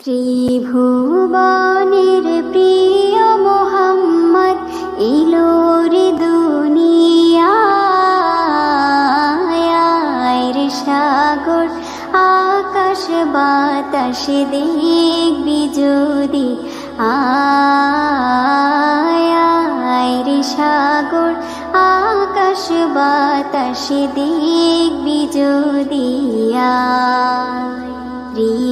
ত্রিভুবনের প্রিয় মোহাম্মদ এলো রে দুনিয়ায় রে সাগর আকাশ বাতাস দেখবি যদি আয় রে সাগর আকাশ বাতাস দেখবি যদি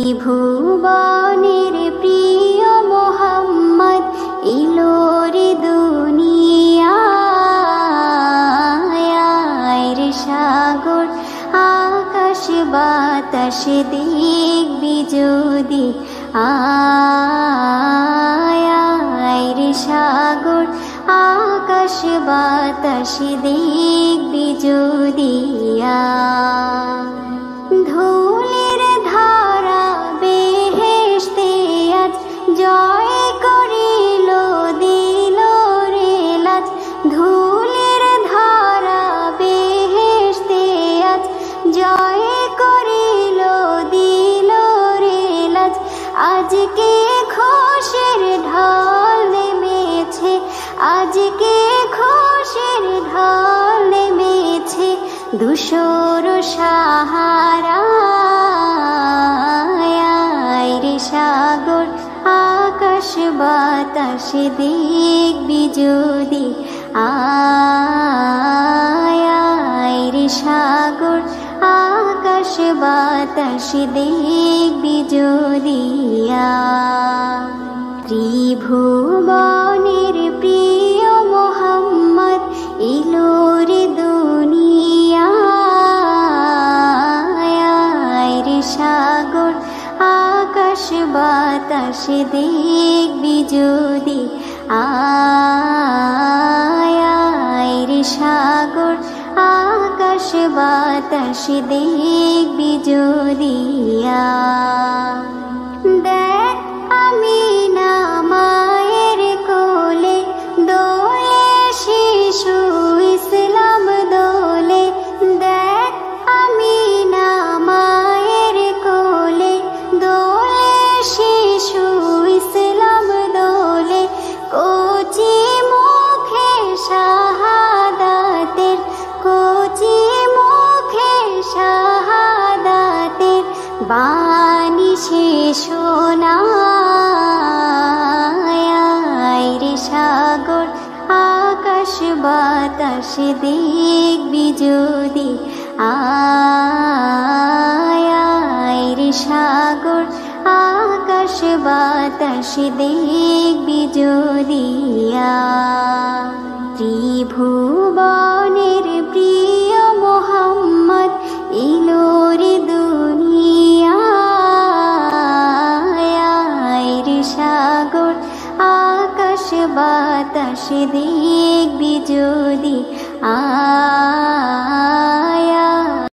ত্রিভুবনের প্রিয় মোহাম্মদ এলো রে দুনিয়ায় রে সাগর আকাশ বাতাস দেখবি যদি আয় রে সাগর আকাশ বাতাস দেখবি যদি ধুলির ধারা বেহেশতে আজ জয় করিল দিল রে লাজ ধুলির ধারা বেহেশতে আজ জয় করিল দিল রে লাজ আজকে খুশির ঢল নেমেছে আজকে খুশির ঢল নেমেছে দুশোর সাহারা রে সাগর আকাশ বাতাস দেখবি যদি আয় রে সাগর আকাশ বাতাস দেখবি যদি ত্রিভুবনের প্রিয় মোহাম্মদ এলো রে দুনিয়ায় রে সাগর আকাশ বাতাস দেখবি যদি আয় রে সাগর আকাশ বাতাস দেখবি যদি দেখ আমিনা মায়ের কোলে দোলে শিশু ইসলাম দোলে দেখ আমিনা মায়ের কোলে দোলে শিশু ইসলাম দোলে কচি মুখে শাহাদাতের কচি মুখে শাহাদাতের বাণী সে শোনায় রে সাগর আকাশ বাতাস দেখবি যদি আয় রে সাগর আকাশ বাতাস দেখবি যদি ত্রিভুবনের প্রিয় মোহাম্মদ এলো রে দুনিয়ায় রে সাগর আকাশ বাতাস দেখবি যদি